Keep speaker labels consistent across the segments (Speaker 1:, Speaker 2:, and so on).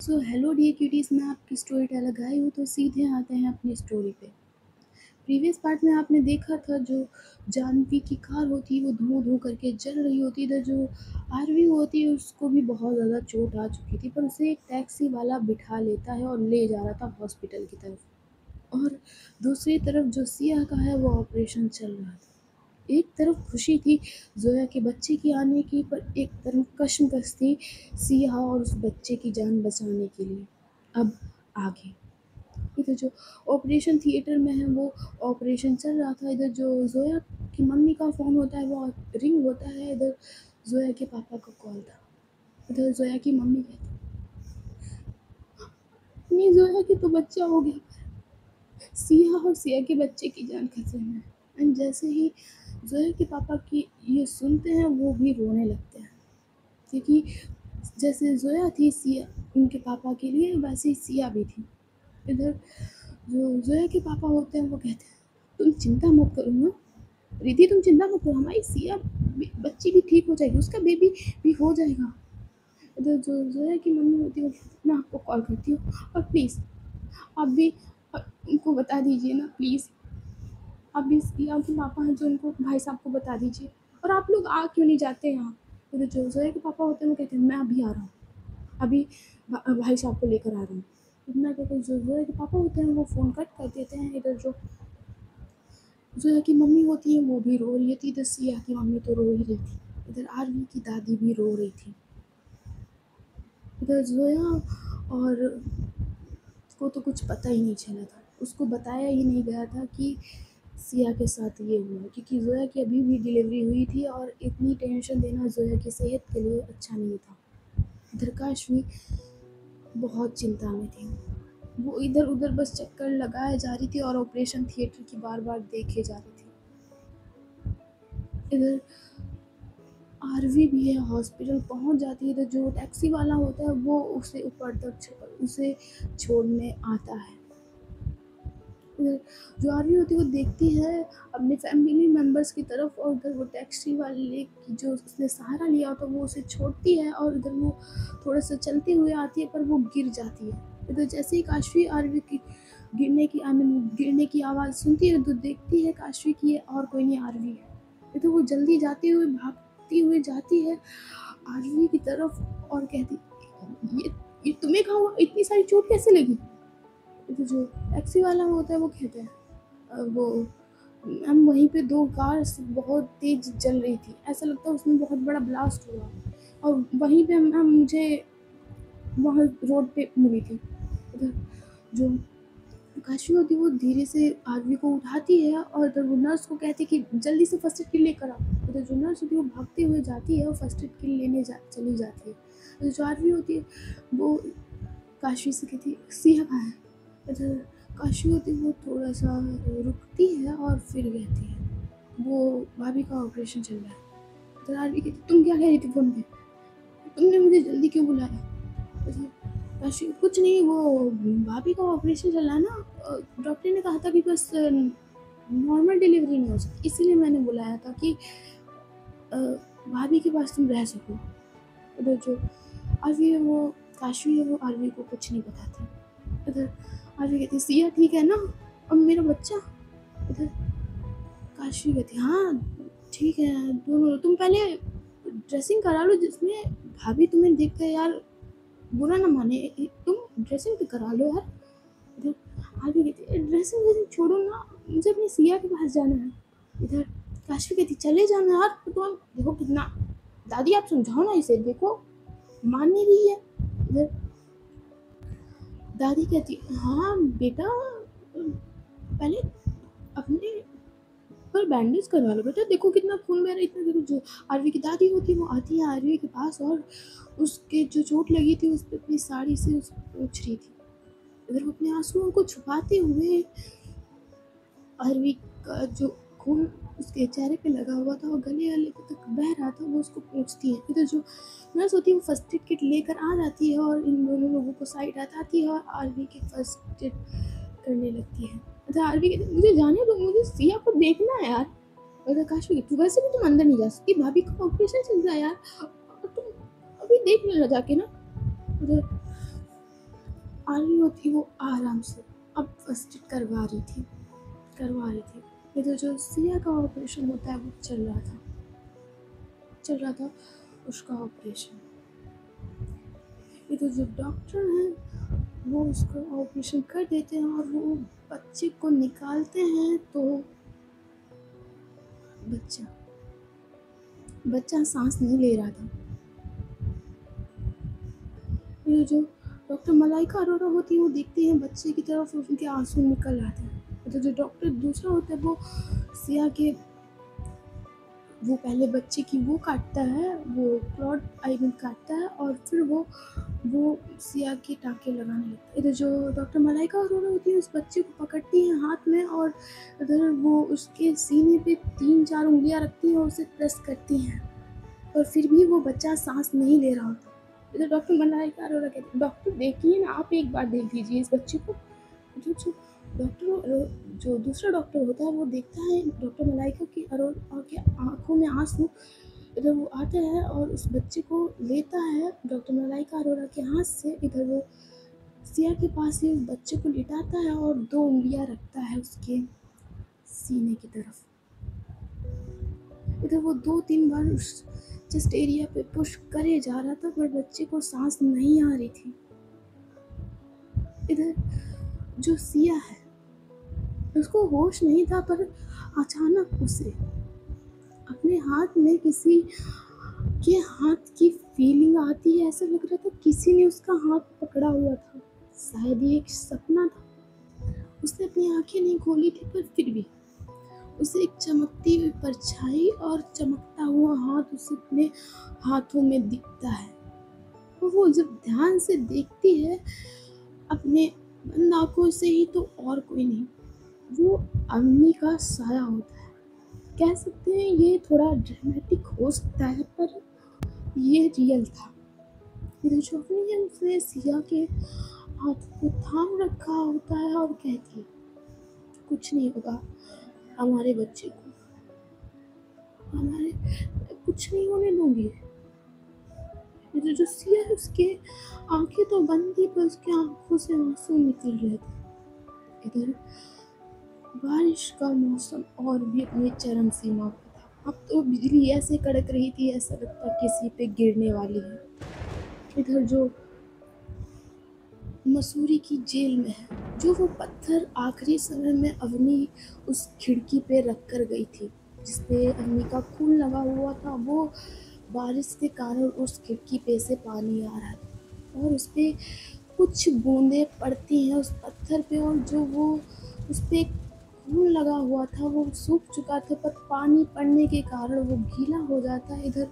Speaker 1: So hello dear cuties, मैं आपकी story teller गाई हूँ। तो सीधे आते हैं अपनी स्टोरी पे। प्रीवियस पार्ट में आपने देखा था जो जानवी की कार होती है वो धुआं धुआं करके जल रही होती है। जो आरवी होती है उसको भी बहुत ज़्यादा चोट आ चुकी थी, पर उसे एक टैक्सी वाला बिठा लेता है और ले जा रहा था हॉस्पिटल की तरफ। और दूसरी तरफ जो सिया का है वो ऑपरेशन चल रहा था। एक तरफ खुशी थी ज़ोया के बच्चे की आने की, पर एक तरफ कश्मकश थी सिया और उस बच्चे की जान बचाने के लिए। अब आगे इधर जो ऑपरेशन थिएटर में है वो ऑपरेशन चल रहा था। इधर जो ज़ोया की मम्मी का फ़ोन होता है वो रिंग होता है। इधर ज़ोया के पापा का कॉल था। इधर ज़ोया की मम्मी कहती, नहीं ज़ोया की तो बच्चा हो गया, सिया और सिया के बच्चे की जान खतरे में है। एंड जैसे ही ज़ोया के पापा की ये सुनते हैं वो भी रोने लगते हैं, क्योंकि जैसे ज़ोया थी सिया उनके पापा के लिए, वैसे ही सिया भी थी। इधर जो ज़ोया के पापा होते हैं वो कहते हैं, तुम चिंता मत करो ना रिद्धि, तुम चिंता मत करो, हमारी सिया बच्ची भी ठीक हो जाएगी, उसका बेबी भी हो जाएगा। इधर जो ज़ोया की मम्मी होती है वो कहती है, मैं आपको कॉल करती हूँ और प्लीज़ आप भी उनको बता दीजिए ना प्लीज़। आप भी सिया के पापा हैं जो उनको भाई साहब को बता दीजिए। और आप लोग आ क्यों नहीं जाते यहाँ। इधर जो ज़ोया के पापा होते हैं वो कहते हैं, मैं अभी आ रहा हूँ, अभी भाई साहब को लेकर आ रहा हूँ। इतना कहकर जो ज़ोया के पापा होते हैं वो फ़ोन कट कर देते हैं। इधर जो ज़ोया की मम्मी होती है वो भी रो रही थी। इधर सिया की मम्मी तो रो ही रही थी। इधर आरवी की दादी भी रो रही थी। इधर ज़ोया और को तो कुछ पता ही नहीं चला था, उसको बताया ही नहीं गया था कि सिया के साथ ये हुआ, क्योंकि ज़ोया की अभी भी डिलीवरी हुई थी और इतनी टेंशन देना ज़ोया की सेहत के लिए अच्छा नहीं था। इधर काशवी बहुत चिंता में थी। वो इधर उधर बस चक्कर लगाए जा रही थी और ऑपरेशन थिएटर की बार बार देखे जा रही थी। इधर आरवी भी है, हॉस्पिटल पहुंच जाती है। इधर जो टैक्सी वाला होता है वो उसे ऊपर तक उसे छोड़ने आता है। इधर जो आरवी होती है वो देखती है अपने फैमिली मेम्बर्स की तरफ, और उधर वो टैक्सी वाले की जो उसने सहारा लिया होता है वो उसे छोड़ती है और इधर वो थोड़ा सा चलते हुए आती है, पर वो गिर जाती है। इधर जैसे ही काशवी आरवी की गिरने की आवाज़ सुनती है तो देखती है काशवी की ये और कोई नहीं आरवी है। इधर वो जल्दी भागती हुए जाती है आरवी की तरफ और कहती, ये तुम्हें कहाँ हुआ, इतनी सारी चोट कैसे लगी। तो जो टैक्सी वाला होता है वो कहता है, वो मैम वहीं पे दो कार बहुत तेज जल रही थी, ऐसा लगता है उसमें बहुत बड़ा ब्लास्ट हुआ और वहीं पे मैम मुझे वहाँ रोड पे मिली थी। उधर जो काशवी होती है वो धीरे से आरवी को उठाती है और इधर वो नर्स को कहती है कि जल्दी से फर्स्ट एड किट लेकर आओ। उधर जो नर्स होती है वो भागते हुए जाती है और फर्स्ट एड किट लेने चली जाती है। उधर जो आरवी होती है वो काशवी से कहती है, सिया कहाँ है। इधर काशवी होती है वो थोड़ा सा रुकती है और फिर कहती है, वो भाभी का ऑपरेशन चल रहा है। इधर आरवी कहती, तुम क्या कह रही थी फ़ोन पे, तुमने मुझे जल्दी क्यों बुलाया। इधर काशवी, कुछ नहीं, वो भाभी का ऑपरेशन चल रहा है ना, डॉक्टर ने कहा था कि बस नॉर्मल डिलीवरी नहीं हो सकती, इसीलिए मैंने बुलाया था कि भाभी के पास तुम रह सको। इधर जो आरवी है वो काशवी है वो आरवी को कुछ नहीं बताती। इधर आरवी कहती, सिया ठीक है ना, और मेरा बच्चा। इधर काशवी कहती, हाँ ठीक है दोनों, तुम पहले ड्रेसिंग करा लो, जिसमें भाभी तुम्हें देख कर यार बुरा ना माने, तुम ड्रेसिंग तो करा लो यार। इधर आरवी कहती, ड्रेसिंग छोड़ो ना, मुझे अपनी सिया के पास जाना है। इधर काशवी कहती, चले जाना यार, तो हम देखो कितना, दादी आप समझाओ ना इसे, देखो मान नहीं रही है। इधर दादी कहती, हाँ बेटा पहले अपने पर बैंडेज करवा लो बेटा, देखो कितना खून बह रहा है, इतना देखो। जो आरवी की दादी होती है वो आती है आरवी के पास और उसके जो चोट लगी थी उस पर अपनी साड़ी से उसको पोंछ रही थी। इधर वो अपने आंसुओं को छुपाते हुए आरवी का जो खून उसके चेहरे पे लगा हुआ था और गले गले तक बह रहा था वो उसको पोंछती है। इधर जो नर्स होती है वो फर्स्ट एड किट लेकर आ जाती है और इन दोनों लोगों को साइड हटाती है और आरवी की फर्स्ट एड करने लगती है। अच्छा आरवी कहती है, मुझे जाने दो, मुझे सिया को देखना है यार। और काशवी कहती, वैसे भी तुम अंदर नहीं जा सकती, भाभी का ऑपरेशन चल रहा है यार, और तुम अभी देख लेना जाके ना। उधर आर्मी होती वो आराम से अब फर्स्ट एड करवा रही थी। ये तो जो सिया का ऑपरेशन होता है वो चल रहा था उसका ऑपरेशन। ये तो जो डॉक्टर हैं वो उसका ऑपरेशन कर देते हैं और वो बच्चे को निकालते हैं तो बच्चा सांस नहीं ले रहा था। ये जो डॉक्टर मलाइका अरोरा होती है वो देखती हैं बच्चे की तरफ और उनके आंसू निकल आते हैं। तो जो डॉक्टर दूसरा होता है वो सिया के वो पहले बच्चे की वो काटता है, वो क्लॉट आई मीन काटता है और फिर वो सिया के टाँके लगाने लगता है। इधर जो डॉक्टर मलाइका अरोरा होती है उस बच्चे को पकड़ती हैं हाथ में और इधर वो उसके सीने पे 3-4 उँगलियाँ रखती हैं और उसे प्रेस करती हैं और फिर भी वो बच्चा सांस नहीं ले रहा होता। इधर डॉक्टर मलाइका अरोरा कहती है, डॉक्टर देखिए ना, आप एक बार देख लीजिए इस बच्चे को। जो दूसरा डॉक्टर होता है वो देखता है डॉक्टर मलाइका की अरोरा के आँखों में आंसू। इधर वो आता है और उस बच्चे को लेता है डॉक्टर मलाइका अरोरा के हाथ से। इधर वो सिया के पास ही उस बच्चे को लिटाता है और 2 उँगलियाँ रखता है उसके सीने की तरफ। इधर वो 2-3 बार उस चेस्ट एरिया पे पुश करे जा रहा था पर बच्चे को सांस नहीं आ रही थी। इधर जो सिया है उसको होश नहीं था पर अचानक उसे अपने हाथ में किसी के हाथ की फीलिंग आती है। ऐसा लग रहा था किसी ने उसका हाथ पकड़ा हुआ था, शायद ये एक सपना था। उसने अपनी आंखें नहीं खोली थी पर फिर भी उसे एक चमकती हुई परछाई और चमकता हुआ हाथ उसे अपने हाथों में दिखता है और वो जब ध्यान से देखती है अपने बंद आंखों से ही तो और कोई नहीं, वो अम्मी का साया होता है। कह सकते हैं ये थोड़ा ड्रामेटिक हो सकता है पर ये रियल था। इधर जो अम्मी है उसने सिया के हाथ को थाम रखा होता है और कहती है कुछ नहीं होगा हमारे बच्चे को, कुछ नहीं होने दूंगी। इधर जो सिया है उसके आंखें तो बंद थी पर उसके आंखों से आंसू निकल रहे थे। इधर बारिश का मौसम और भी अपनी चरम सीमा पर था। अब तो बिजली ऐसे कड़क रही थी ऐसा लगता किसी पे गिरने वाली है। इधर जो मसूरी की जेल में है जो वो पत्थर आखिरी समय में अवनी उस खिड़की पे रख कर गई थी जिसपे अवनी का खून लगा हुआ था, वो बारिश के कारण उस खिड़की पे से पानी आ रहा था और उस पे कुछ बूंदें पड़ती हैं उस पत्थर पे और जो वो उस पे खून लगा हुआ था वो सूख चुका था पर पानी पड़ने के कारण वो गीला हो जाता है। इधर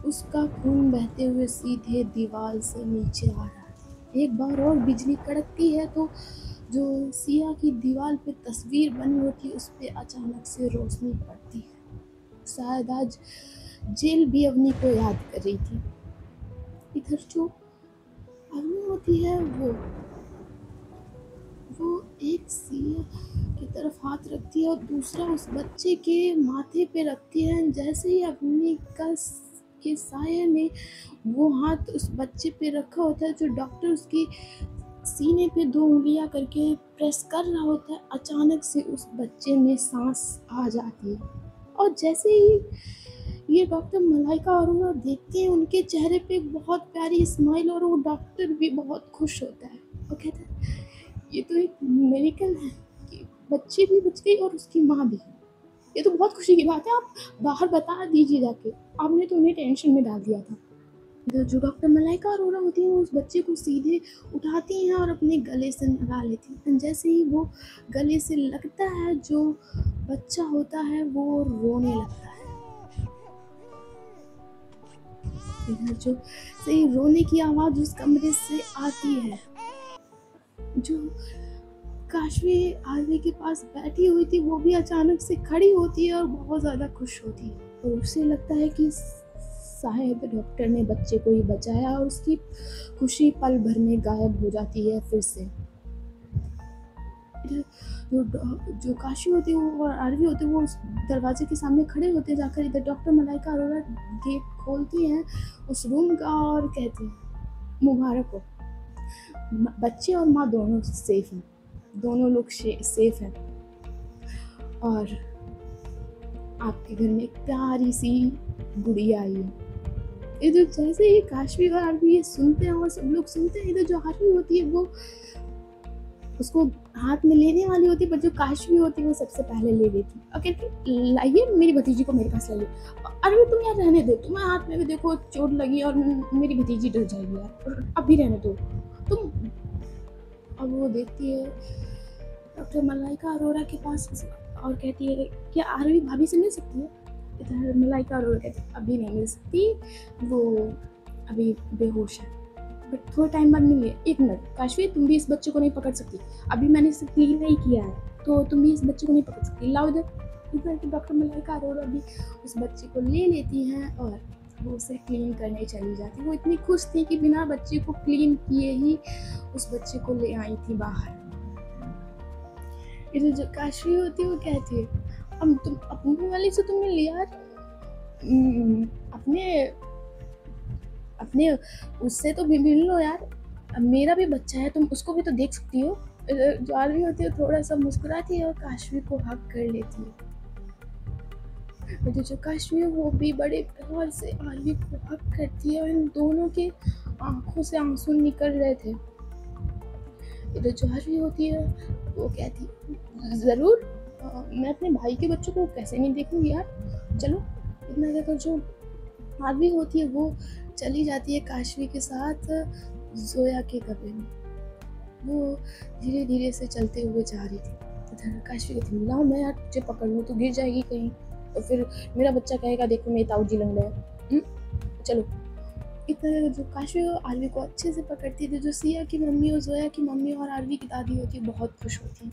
Speaker 1: उसका खून बहते हुए सीधे दीवार से नीचे आ रहा है। एक बार और बिजली कड़कती है तो जो सिया की दीवार पे तस्वीर बनी होती है उस पे अचानक से रोशनी पड़ती है। शायद आज जेल भी अवनी को याद कर रही थी। इधर जो अवनी होती है वो एक सिया की तरफ हाथ रखती है और दूसरा उस बच्चे के माथे पे रखती है। जैसे ही अवनी के साया ने वो हाथ उस बच्चे पे रखा होता है, जो डॉक्टर उसकी सीने पे 2 उँगलियां करके प्रेस कर रहा होता है, अचानक से उस बच्चे में सांस आ जाती है और जैसे ही ये डॉक्टर मलाइका अरोरा देखते हैं उनके चेहरे पे एक बहुत प्यारी स्माइल और वो डॉक्टर भी बहुत खुश होता है। वो कहता है ये तो एक मिरेकल है कि बच्ची भी बच गई और उसकी माँ भी। ये तो बहुत खुशी की बात है, आप बाहर बता दीजिए जाके, आपने तो उन्हें टेंशन में डाल दिया था। इधर जो डॉक्टर मलाइका अरोरा होती है वो उस बच्चे को सीधे उठाती हैं और अपने गले से लगा लेती हैं। जैसे ही वो गले से लगता है जो बच्चा होता है वो रोने लगता है। इधर जो सही रोने की आवाज़ उस कमरे से आती है। जो काशवी आरवी के पास बैठी हुई थी वो भी अचानक से खड़ी होती है और बहुत ज़्यादा खुश होती है और उसे लगता है कि शायद डॉक्टर ने बच्चे को ही बचाया और उसकी खुशी पल भर में गायब हो जाती है फिर से। जो काशी होती है वो और आरवी होती है वो उस दरवाजे के सामने खड़े होते जाकर इधर डॉक्टर मलाइका अरोरा गेट खोलती हैं उस रूम का और कहती हैं मुबारक हो। बच्चे और माँ दोनों सेफ हैं, दोनों लोग सेफ हैं। और आपके घर में एक प्यारी सी गुड़िया आई है। ये जो जैसे ये काशवी और आरवी ये सुनते हैं और सब लोग सुनते हैं, इधर जो आरवी होती है वो उसको हाथ में लेने वाली होती है, पर जो काशवी होती है वो सबसे पहले ले लेती है और कहती लाइए मेरी भतीजी को मेरे पास लाइए। अरे तुम यार रहने दो, तुम्हें हाथ में भी देखो चोट लगी और मेरी भतीजी डर जाएगी यार, अब भी रहने दो तुम। अब वो देखती है डॉक्टर मलाइका अरोड़ा के पास और कहती है क्या आरवी भाभी से मिल सकती है। इधर मलाइका अरोड़ा कहती है अभी नहीं मिल सकती, वो अभी बेहोश है, बट थोड़ा टाइम बाद मिलिए। एक मिनट काशवी, तुम भी इस बच्चे को नहीं पकड़ सकती, अभी मैंने इसे क्लीन नहीं किया है तो तुम भी इस बच्चे को नहीं पकड़ सकती, लाओ इधर। डॉक्टर मलाइका अरोड़ा भी उस बच्चे को ले लेती हैं और वो उसे क्लीन करने चली जाती। वो इतनी खुश थी कि बिना बच्चे को क्लीन किए ही उस बच्चे को ले आई थी बाहर। इधर जो काशवी होती है वो कहती है अब तुम अपने वाले से तुमने लिया, अपने उससे तो भी मिल लो यार, अब मेरा भी बच्चा है, तुम उसको भी तो देख सकती हो। जो आरवी होती है थोड़ा सा मुस्कुराती है और काशवी को हक कर लेती है। जो काशवी है वो भी बड़े प्यार से आरवी को हक करती है और इन दोनों के आंखों से आंसू निकल रहे थे। इधर जो आरवी होती है वो कहती है ज़रूर, मैं अपने भाई के बच्चों को कैसे नहीं देखूंगी यार, चलो। इतना कहकर जो आरवी होती है वो चली जाती है काशवी के साथ जोया के कमरे में। वो धीरे धीरे से चलते हुए जा रही थी। काशवी कहती है लाओ मैं यार तुझे पकड़ लूँ, तो गिर जाएगी कहीं तो फिर मेरा बच्चा कहेगा देखो मेरे ताऊ जी लंग रहे, चलो। इतना जो काशवी और आरवी को अच्छे से पकड़ती थी। जो सिया की मम्मी और जोया की मम्मी और आरवी की दादी होती है बहुत खुश होती हैं।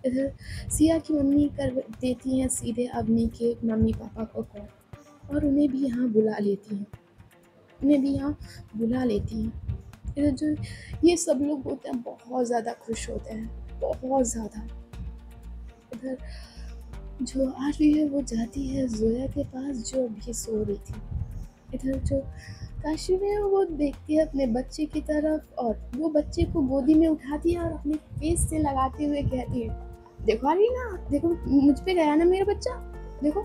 Speaker 1: इधर सिया की मम्मी कर देती हैं सीधे अवनी के मम्मी पापा को कॉल और उन्हें भी यहाँ बुला लेती हैं, इधर जो ये सब लोग होते हैं बहुत ज़्यादा खुश होते हैं, बहुत ज़्यादा। इधर जो आरवी है वो जाती है जोया के पास जो अभी सो रही थी। इधर जो काशवी है वो देखती है अपने बच्चे की तरफ और वो बच्चे को गोदी में उठाती है और अपने फेस से लगाते हुए कहती है देखो आरवी ना, देखो मुझ पे गया ना मेरा बच्चा, देखो।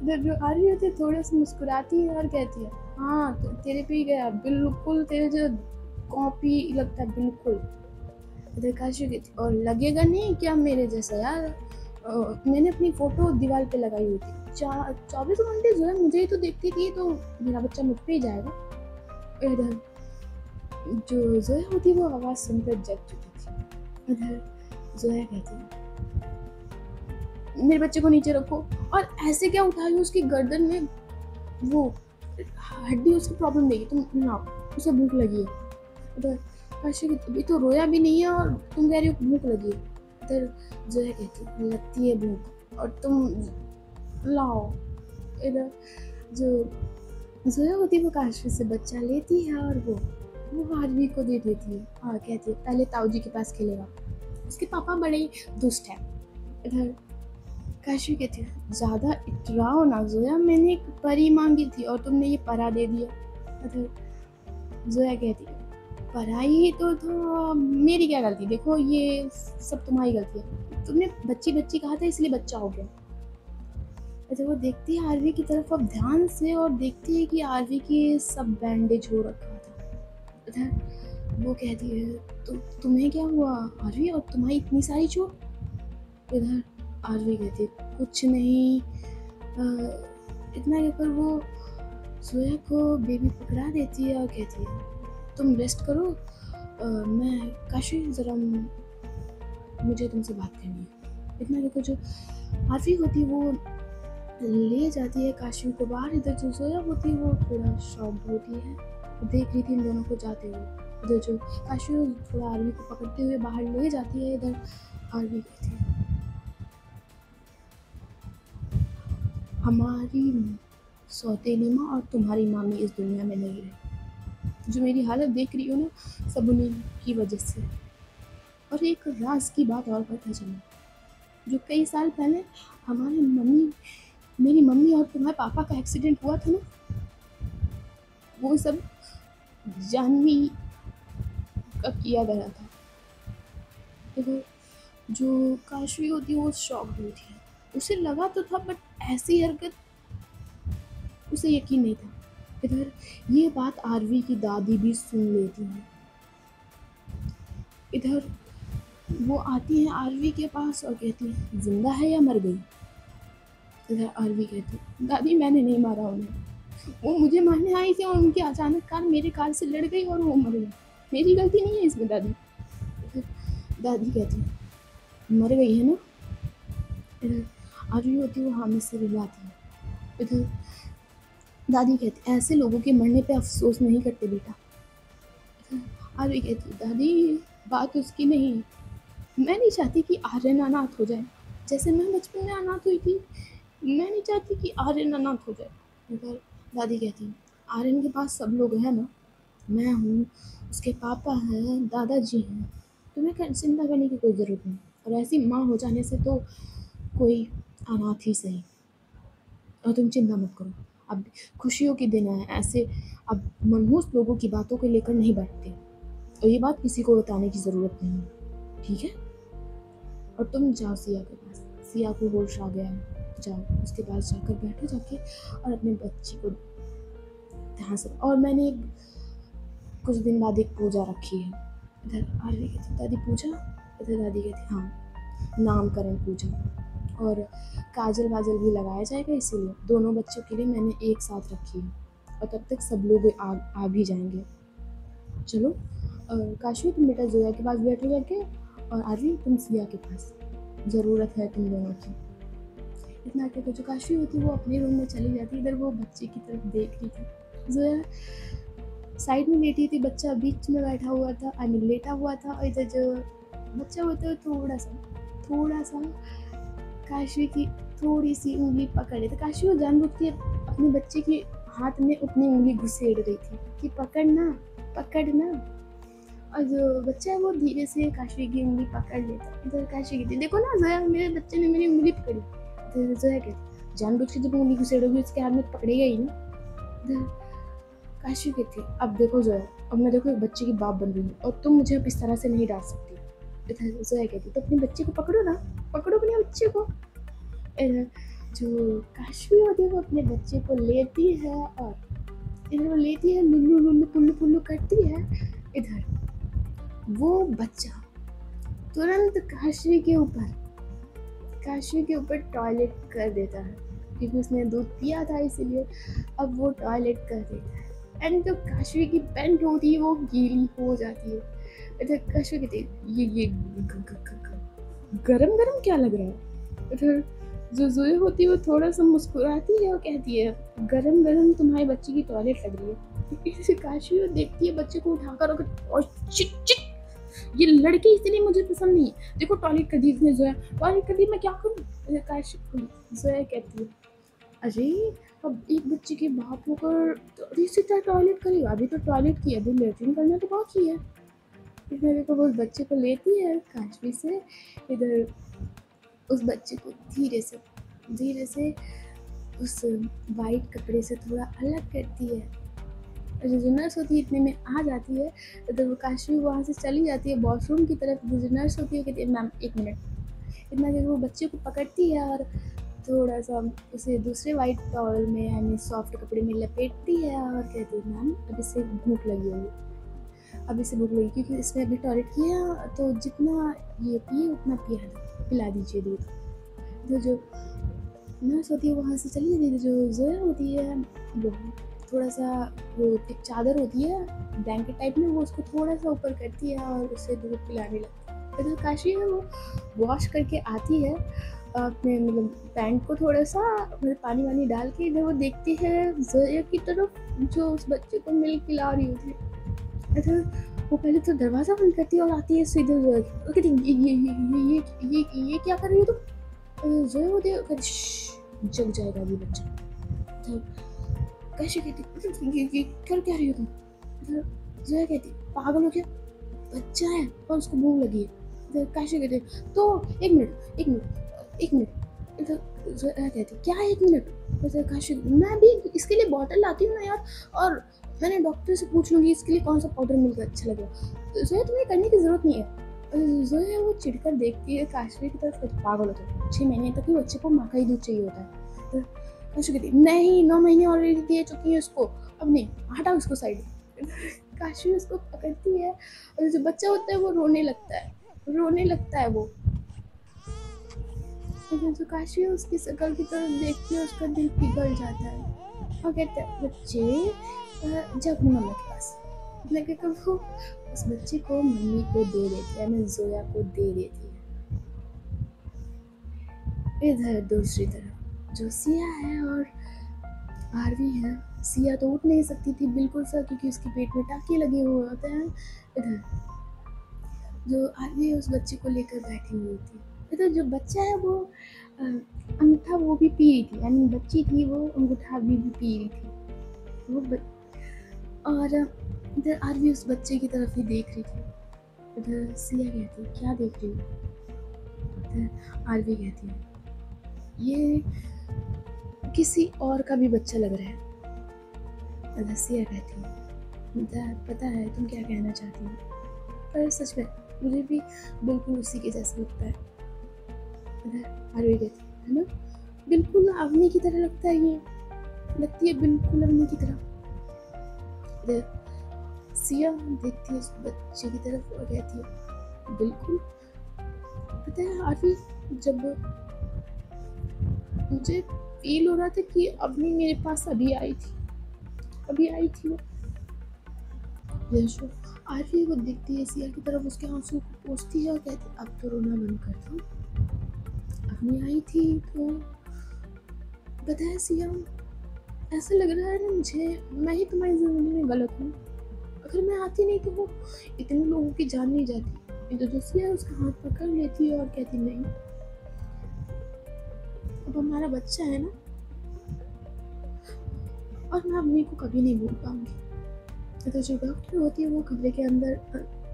Speaker 1: जो आरवी होती है थोड़ा सा मुस्कुराती है और कहती है हाँ तो तेरे पे ही गया, बिल्कुल तेरे जो कॉपी लगता है बिल्कुल। इधर काशवी कहती और लगेगा नहीं क्या मेरे जैसा यार, मैंने अपनी फोटो दीवार पे लगाई हुई थी, 24 घंटे जो है मुझे ही तो देखती थी, तो मेरा बच्चा मुझ पे ही जाएगा। इधर जो जोया होती वो आवाज़ सुनकर जग चुकी थी। इधर जोया कहती है मेरे बच्चे को नीचे रखो, और ऐसे क्या उठाई उसकी गर्दन में वो हड्डी, उसकी प्रॉब्लम नहीं है, तुम लाओ, उसे भूख लगी है। उधर काशवी कहती अभी तो रोया भी नहीं है और तुम कह रही हो भूख लगी है। इधर जोया कहती लगती है भूख और तुम लाओ। इधर जो जोया होती है वो काशवी से बच्चा लेती है और वो आरवी को दे देती है। हाँ कहती है पहले ताऊ जी के पास खेलेगा, उसके पापा बड़े ही दुष्ट हैं। इधर काशवी कहती है ज़्यादा इतराओ ना जोया, मैंने एक परी मांगी थी और तुमने ये परा दे दिया। इधर जोया कहती है पराई तो मेरी क्या गलती, देखो ये सब तुम्हारी गलती है, तुमने बच्ची बच्ची कहा था इसलिए बच्चा हो गया। अच्छा वो देखती है आरवी की तरफ अब ध्यान से और देखती है कि आरवी की सब बैंडेज हो रखा था। इधर वो कहती है तो तुम्हें क्या हुआ आरवी और तुम्हारी इतनी सारी चोट। इधर आरवी कहती है कुछ नहीं, इतना कहकर वो जोया को बेबी पकड़ा देती है और कहती है तुम रेस्ट करो, मैं काशवी ज़रा मुझे तुमसे बात करनी है। इतना कहकर जो आरवी होती है वो ले जाती है काशवी को बाहर। इधर जो जोया होती है वो थोड़ा शॉक होती है, देख रही थी इन दोनों को जाते हुए। इधर जो काशवी थोड़ा आरवी को पकड़ते हुए बाहर ले जाती है। इधर आरवी कहती है हमारी सौतेली माँ और तुम्हारी मामी इस दुनिया में नहीं रही, जो मेरी हालत देख रही हो ना सब उन्हीं की वजह से। और एक राज की बात और पता चली, जो कई साल पहले मेरी मम्मी और तुम्हारे पापा का एक्सीडेंट हुआ था ना, वो सब जानवी का किया गया था। देखो, जो काशवी होती है वो शॉक्ड हुई थी। उसे लगा तो था, बट ऐसी हरकत उसे यकीन नहीं था। इधर ये बात आरवी की दादी भी सुन लेती है। इधर वो आती है आरवी के पास और कहती है, जिंदा है या मर गई? इधर आरवी कहती है, दादी मैंने नहीं मारा उन्हें, वो मुझे मारने आई थी और उनकी अचानक कार मेरे कार से लड़ गई और वो मर गई। मेरी गलती नहीं है इसमें दादी। इधर दादी कहती है, मर गई है ना? इधर आरवी होती है वो हामी से रिलाती है। इधर दादी कहती, ऐसे लोगों के मरने पे अफसोस नहीं करते बेटा। आरवी कहती, दादी बात उसकी नहीं, मैं नहीं चाहती कि आर्यन अनाथ हो जाए, जैसे मैं बचपन में अनाथ हुई थी। मैं नहीं चाहती कि आर्यन अनाथ हो जाए। मगर दादी कहती, आर्यन के पास सब लोग हैं ना, मैं हूँ, उसके पापा हैं, दादाजी हैं, तुम्हें चिंता करने की कोई ज़रूरत नहीं। और ऐसी माँ हो जाने से तो कोई अनाथ ही सही। और तुम चिंता मत करो, अब खुशियों के दिन है, ऐसे अब मनहूस लोगों की बातों को लेकर नहीं बैठते, और ये बात किसी को बताने की ज़रूरत नहीं है, ठीक है? और तुम जाओ सिया के पास, सिया को होश आ गया है, जाओ उसके पास जाकर बैठो जाके और अपने बच्ची को ध्यान से। और मैंने कुछ दिन बाद एक पूजा रखी है। इधर आरवी कहती, दादी पूजा? इधर दादी कहती, हाँ, नामकरण पूजा, और काजल वाजल भी लगाया जाएगा, इसीलिए दोनों बच्चों के लिए मैंने एक साथ रखी है, और तब तक सब लोग आ भी जाएंगे। चलो काशवी तुम बेटा जोया के पास बैठो जाके, और आरवी तुम सिया के पास, ज़रूरत है तुम दोनों की। इतना कहकर जो काशवी होती है वो अपने रूम में चली जाती। इधर वो बच्चे की तरफ देख रही थी, जोया साइड में लेटी थी, बच्चा बीच में बैठा हुआ था, आई मीन लेटा हुआ था, और इधर जो बच्चा होता है थोड़ा सा काशवी की थोड़ी सी उंगली पकड़ लेता। काशवी वो जानबूझ के अपने बच्चे के हाथ में अपनी उंगली घुसेड़ रही थी कि पकड़ना। और जो बच्चा है वो धीरे से काशवी की उंगली पकड़ लेता। इधर काशवी कहती, देखो ना जोया, मेरे बच्चे ने मेरी उंगली पकड़ी। इधर जोया कहती, जानबूझ के जब उंगली घुसेड़ोगी उसके हाथ में पकड़ेगा ही ना। इधर काशवी कहती, अब देखो जोया, अब मैं देखो एक बच्चे की बाप बन रही हूँ, और तुम मुझे अब इस तरह से नहीं डांट सकती। इधर जोया कहती, तो अपने बच्चे को पकड़ो ना, पकड़ो अपने बच्चे को। इधर जो काशवी होती है वो अपने बच्चे को लेती है, और इधर वो लेती है, लुल्लू लुल्लू पुल्लू पुल्लू करती है। इधर वो बच्चा तुरंत काशवी के ऊपर टॉयलेट कर देता है, क्योंकि उसने दूध पिया था, इसीलिए अब वो टॉयलेट कर देता है। एंड जो काशवी की पैंट होती है वो गीली हो जाती है। इधर काशवी कहती है, ये गरम गरम क्या लग रहा है? इधर जो जोया होती है वो थोड़ा सा मुस्कुराती है और कहती है, गरम गरम तुम्हारे बच्चे की टॉयलेट लग रही है। इसे काशवी देखती है बच्चे को उठाकर, और चिट, ये लड़की इसलिए मुझे पसंद नहीं है, देखो टॉयलेट कर दी इसने, जोया टॉयलेट कर दी, मैं क्या करूँ? जोया कहती है, अरे अब एक बच्चे के बाप होकर इसी तरह टॉयलेट करेगा, अभी तो टॉयलेट किया, अभी लेटरिन करना तो बाकी है। इधर देखो वो उस बच्चे को लेती है काशवी से। इधर उस बच्चे को धीरे से उस वाइट कपड़े से थोड़ा अलग करती है। जो नर्स होती है इतने में आ जाती है, तो वो काशवी वहाँ से चली जाती है वॉशरूम की तरफ। जो नर्स होती है कहती है, मैम एक मिनट। इतना कि वो बच्चे को पकड़ती है और थोड़ा सा उसे दूसरे वाइट टॉवल में यानी सॉफ्ट कपड़े में लपेटती है, और कहती है, मैम अब इसे भूख लगी होगी, क्योंकि इसने अभी टॉयलेट किया, तो जितना ये पिए उतना पिला दीजिए दूध। तो जो नर्स होती है वहाँ से चली जाती है। जो जोया होती है वो थोड़ा सा, वो एक चादर होती है ब्लैंकेट टाइप में, वो उसको थोड़ा सा ऊपर करती है और उसे दूध पिलाने लगती है। फिर जो काशवी है वो वॉश करके आती है अपने मतलब पैंट को थोड़ा सा मतलब पानी वानी डाल के। इधर वो देखती है जोया की तरफ जो उस बच्चे को मिल्क पिला रही होती है। इधर वो पहले तो दरवाज़ा बंद करती है और आती है सीधे जोया की, वो कहती है, ये क्या कर रही हो तुम? जोया होती है, जग जाएगा ये बच्चा। कैसे कहती, ये कर क्या रही हो तुम? जोया कहती, पागल हो क्या, बच्चा है और उसको भूख लगी है। कैसे कहते, तो एक मिनट। जोया कहती, क्या 1 मिनट? कैसे, मैं भी इसके लिए बॉटल लाती हूँ ना यार, और मैंने डॉक्टर से पूछ लूँगी इसके लिए कौन सा पाउडर मिलकर अच्छा लगेगा। तो जोया तुम्हें करने की ज़रूरत नहीं है। और जोया वो चिढ़कर देखती है काशवी की तरफ, कहती पागल हो तुम, 6 महीने तक ही बच्चे को माँ का ही दूध चाहिए होता है। तो काशवी कहती नहीं 9 महीने ऑलरेडी दे चुकी है उसको, अब नहीं, हटाओ उसको साइड। काशवी उसको पकड़ती है और जो बच्चा होता है वो रोने लगता है वो। लेकिन जो काशवी उसकी शक्ल की तरफ देखती है उसका दिल पिघल जाता है और कहता है बच्चे जा अपनी मम्मा के पास। लेकिन वो उस बच्चे को मम्मी को दे देती है, यानी जोया को दे देती है। इधर दूसरी तरफ जो सिया है और आरवी है, सिया तो उठ नहीं सकती थी बिल्कुल सा क्योंकि उसके पेट में टाँके लगे हुए होते हैं। इधर जो आरवी है उस बच्चे को लेकर बैठी हुई थी। इधर जो बच्चा है वो अंगूठा वो भी पी रही थी, यानी बच्ची थी वो अंगूठा भी पी रही थी वो और इधर आरवी उस बच्चे की तरफ ही देख रही थी। इधर सिया कहती है क्या देख रही हो। इधर आरवी कहती है ये किसी और का भी बच्चा लग रहा है। इधर सिया कहती है पता है तुम क्या कहना चाहती हो, पर सच में मुझे भी बिल्कुल उसी के जैसा लगता है। इधर आरवी कहती है ना, बिल्कुल अवनी की तरह लगता है, ये लगती है बिल्कुल अवनी की तरह। इधर सिया देखती है उस बच्चे की तरफ और कहती है बिल्कुल। पता है आरवी, जब मुझे फील हो रहा था कि अवनी मेरे पास अभी आई थी वो। यशो आरवी को देखती है सिया की तरफ, उसके आंसू को पोंछती है और कहती है अब तो रोना बंद कर दो, अवनी आई थी तो। पता है सिया, ऐसा लग रहा है ना मुझे मैं ही तुम्हारी जिंदगी में गलत हूँ। अगर मैं आती नहीं तो वो इतने लोगों की जान नहीं जाती। तो जो सिया उसका हाथ पकड़ लेती है और कहती नहीं, अब हमारा बच्चा है ना, और मैं अवनी को कभी नहीं भूल पाऊंगी। तो जो डॉक्टर होती है वो कमरे के अंदर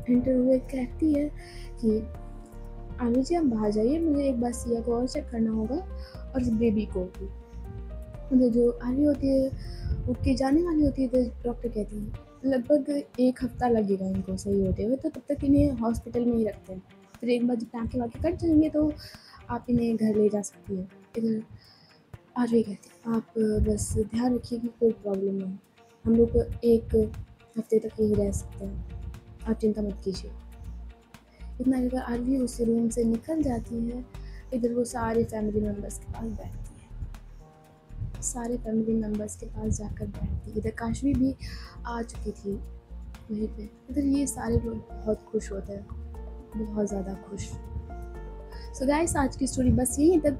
Speaker 1: एंटर हुए कहती है कि आरवी जी आप बाहर जाइए, मुझे एक बार सिया को और चेक करना होगा और बेबी को भी। मतलब जो आरवी होती है उठ के जाने वाली होती है तो डॉक्टर कहती है लगभग 1 हफ्ता लगेगा इनको सही होते हुए, तो तब तक इन्हें हॉस्पिटल में ही रखते हैं। फिर एक बार जब टाँके वाके कट जाएंगे तो आप इन्हें घर ले जा सकती है। इधर आरवी कहती है आप बस ध्यान रखिए कि कोई प्रॉब्लम ना हो, हम लोग 1 हफ्ते तक यही रह सकते हैं, आप चिंता मत कीजिए। इतना कहकर आरवी उस रूम से निकल जाती है। इधर वो सारे फैमिली मेम्बर्स के पास बैठती है, सारे फैमिली मेम्बर्स के पास जाकर बैठती है। इधर काशवी भी आ चुकी थी वहीं पे। इधर ये सारे लोग बहुत खुश होते हैं, बहुत ज़्यादा खुश। सो गाइस आज की स्टोरी बस यहीं तक,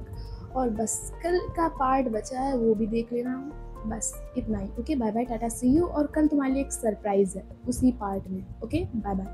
Speaker 1: और बस कल का पार्ट बचा है वो भी देख लेना। बस इतना ही। Okay bye bye, tata see you. और कल तुम्हारे लिए एक सरप्राइज़ है उसी पार्ट में। Okay bye bye.